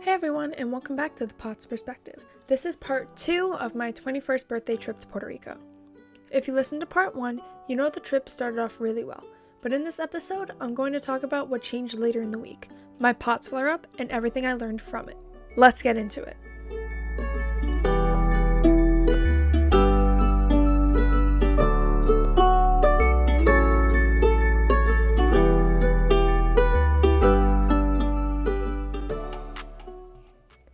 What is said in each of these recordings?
Hey everyone, and welcome back to the Pot's Perspective. This is part 2 of my 21st birthday trip to Puerto Rico. If you listened to part 1, you know the trip started off really well, but in this episode, I'm going to talk about what changed later in the week, my POTS flare-up, and everything I learned from it. Let's get into it.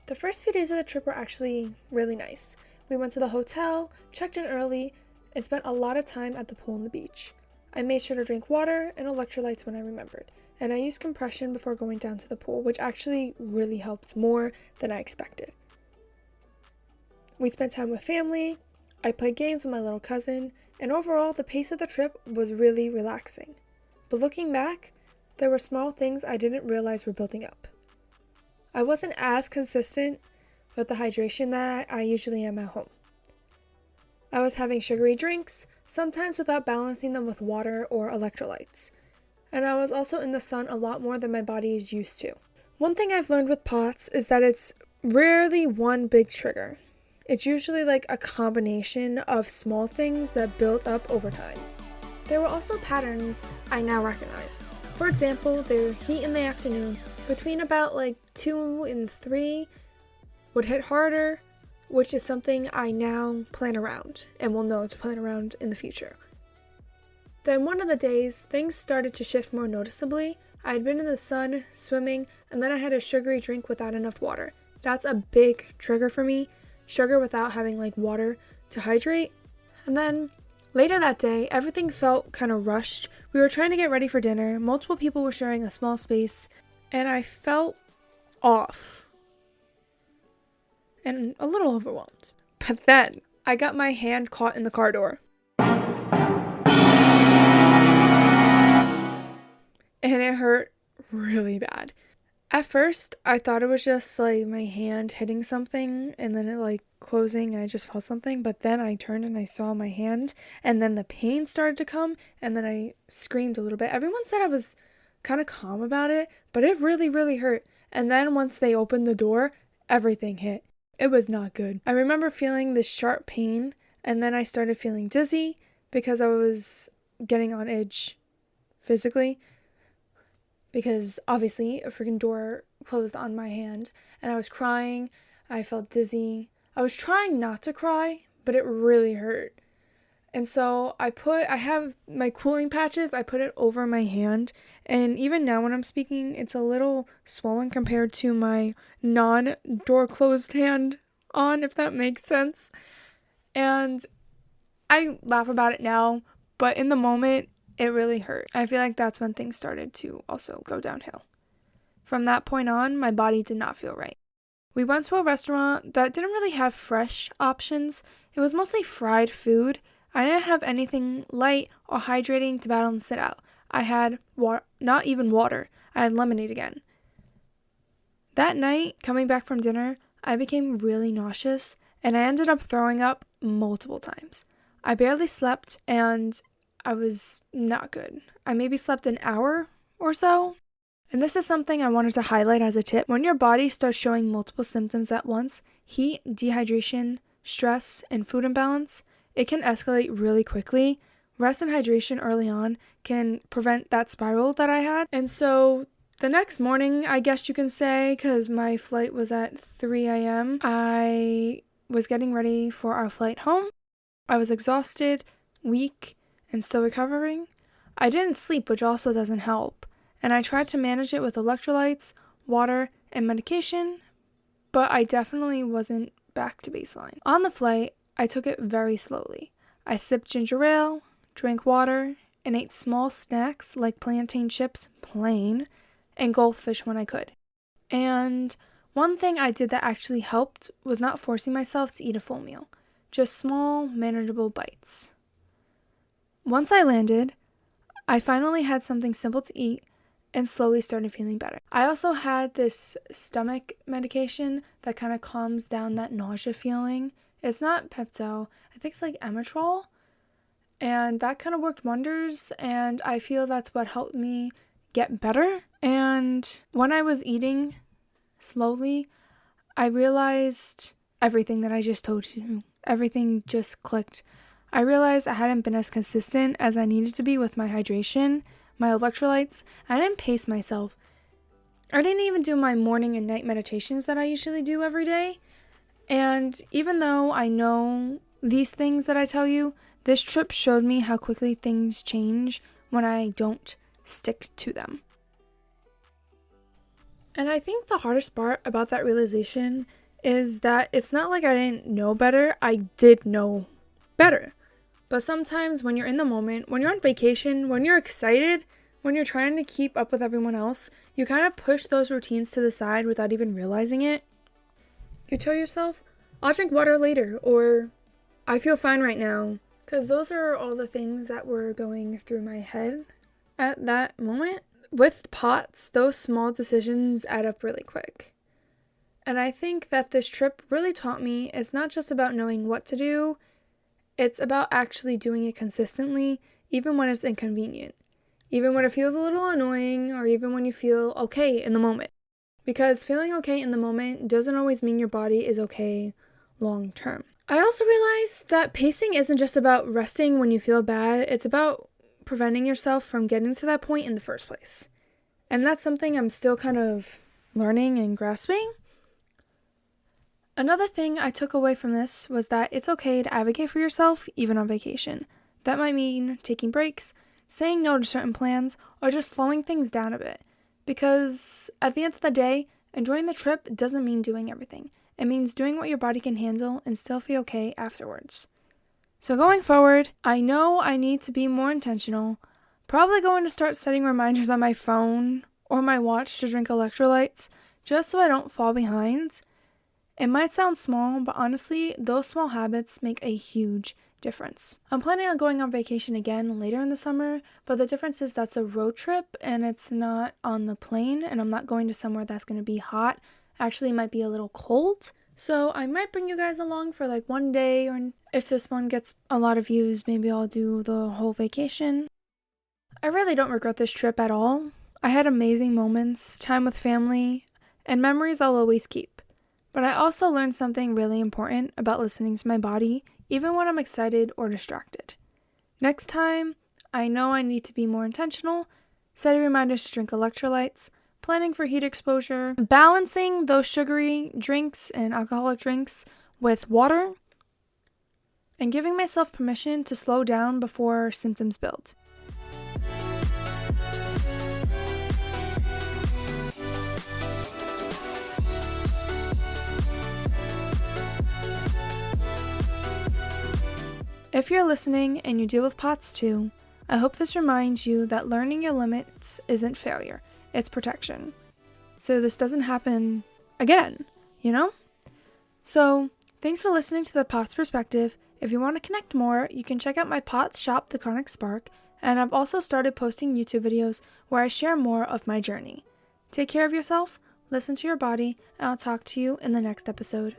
The first few days of the trip were actually really nice. We went to the hotel, checked in early, and spent a lot of time at the pool and the beach. I made sure to drink water and electrolytes when I remembered, and I used compression before going down to the pool, which actually really helped more than I expected. We spent time with family, I played games with my little cousin, and overall the pace of the trip was really relaxing. But looking back, there were small things I didn't realize were building up. I wasn't as consistent with the hydration that I usually am at home. I was having sugary drinks, sometimes without balancing them with water or electrolytes. And I was also in the sun a lot more than my body is used to. One thing I've learned with POTS is that it's rarely one big trigger. It's usually like a combination of small things that build up over time. There were also patterns I now recognize. For example, the heat in the afternoon between about 2 and 3 would hit harder, which is something I now plan around and will know to plan around in the future. Then one of the days, things started to shift more noticeably. I had been in the sun, swimming, and then I had a sugary drink without enough water. That's a big trigger for me, sugar without having water to hydrate. And then later that day, everything felt kind of rushed. We were trying to get ready for dinner, multiple people were sharing a small space, and I felt off and a little overwhelmed. But then I got my hand caught in the car door. And it hurt really bad. At first, I thought it was just my hand hitting something and then it closing and I just felt something. But then I turned and I saw my hand and then the pain started to come and then I screamed a little bit. Everyone said I was kind of calm about it, but it really, really hurt. And then once they opened the door, everything hit. It was not good. I remember feeling this sharp pain and then I started feeling dizzy because I was getting on edge physically. Because obviously a freaking door closed on my hand and I was crying. I felt dizzy. I was trying not to cry, but it really hurt. And so I have my cooling patches, I put it over my hand. And even now when I'm speaking, it's a little swollen compared to my non-door closed hand on, if that makes sense. And I laugh about it now, but in the moment, it really hurt. I feel like that's when things started to also go downhill. From that point on, my body did not feel right. We went to a restaurant that didn't really have fresh options. It was mostly fried food. I didn't have anything light or hydrating to balance it out. I had not even water. I had lemonade again. That night, coming back from dinner, I became really nauseous and I ended up throwing up multiple times. I barely slept and I was not good. I maybe slept an hour or so. And this is something I wanted to highlight as a tip. When your body starts showing multiple symptoms at once, heat, dehydration, stress, and food imbalance, it can escalate really quickly. Rest and hydration early on can prevent that spiral that I had. And so the next morning, I guess you can say, because my flight was at 3 a.m., I was getting ready for our flight home. I was exhausted, weak, and still recovering. I didn't sleep, which also doesn't help. And I tried to manage it with electrolytes, water, and medication, but I definitely wasn't back to baseline. On the flight, I took it very slowly. I sipped ginger ale, drank water, and ate small snacks like plantain chips plain and goldfish when I could. And one thing I did that actually helped was not forcing myself to eat a full meal, just small, manageable bites. Once I landed, I finally had something simple to eat and slowly started feeling better. I also had this stomach medication that kind of calms down that nausea feeling. It's not Pepto, I think it's Amitrol, and that kind of worked wonders, and I feel that's what helped me get better. And when I was eating slowly, I realized everything that I just told you. Everything just clicked. I realized I hadn't been as consistent as I needed to be with my hydration, my electrolytes. I didn't pace myself. I didn't even do my morning and night meditations that I usually do every day. And even though I know these things that I tell you, this trip showed me how quickly things change when I don't stick to them. And I think the hardest part about that realization is that it's not like I didn't know better. I did know better. But sometimes when you're in the moment, when you're on vacation, when you're excited, when you're trying to keep up with everyone else, you kind of push those routines to the side without even realizing it. You tell yourself, I'll drink water later, or I feel fine right now. Because those are all the things that were going through my head at that moment. With POTS, those small decisions add up really quick. And I think that this trip really taught me it's not just about knowing what to do, it's about actually doing it consistently, even when it's inconvenient. Even when it feels a little annoying, or even when you feel okay in the moment. Because feeling okay in the moment doesn't always mean your body is okay long term. I also realized that pacing isn't just about resting when you feel bad, it's about preventing yourself from getting to that point in the first place. And that's something I'm still kind of learning and grasping. Another thing I took away from this was that it's okay to advocate for yourself even on vacation. That might mean taking breaks, saying no to certain plans, or just slowing things down a bit. Because at the end of the day, enjoying the trip doesn't mean doing everything. It means doing what your body can handle and still feel okay afterwards. So going forward, I know I need to be more intentional. Probably going to start setting reminders on my phone or my watch to drink electrolytes, just so I don't fall behind. It might sound small, but honestly, those small habits make a huge difference. I'm planning on going on vacation again later in the summer, but the difference is that's a road trip and it's not on the plane, and I'm not going to somewhere that's going to be hot. Actually, it might be a little cold. So I might bring you guys along for like one day, or if this one gets a lot of views, maybe I'll do the whole vacation. I really don't regret this trip at all. I had amazing moments, time with family, and memories I'll always keep. But I also learned something really important about listening to my body, even when I'm excited or distracted. Next time, I know I need to be more intentional, setting reminders to drink electrolytes, planning for heat exposure, balancing those sugary drinks and alcoholic drinks with water, and giving myself permission to slow down before symptoms build. If you're listening and you deal with POTS too, I hope this reminds you that learning your limits isn't failure, it's protection. So this doesn't happen again, you know? So, thanks for listening to the POTS Perspective. If you want to connect more, you can check out my POTS shop, The Chronic Spark, and I've also started posting YouTube videos where I share more of my journey. Take care of yourself, listen to your body, and I'll talk to you in the next episode.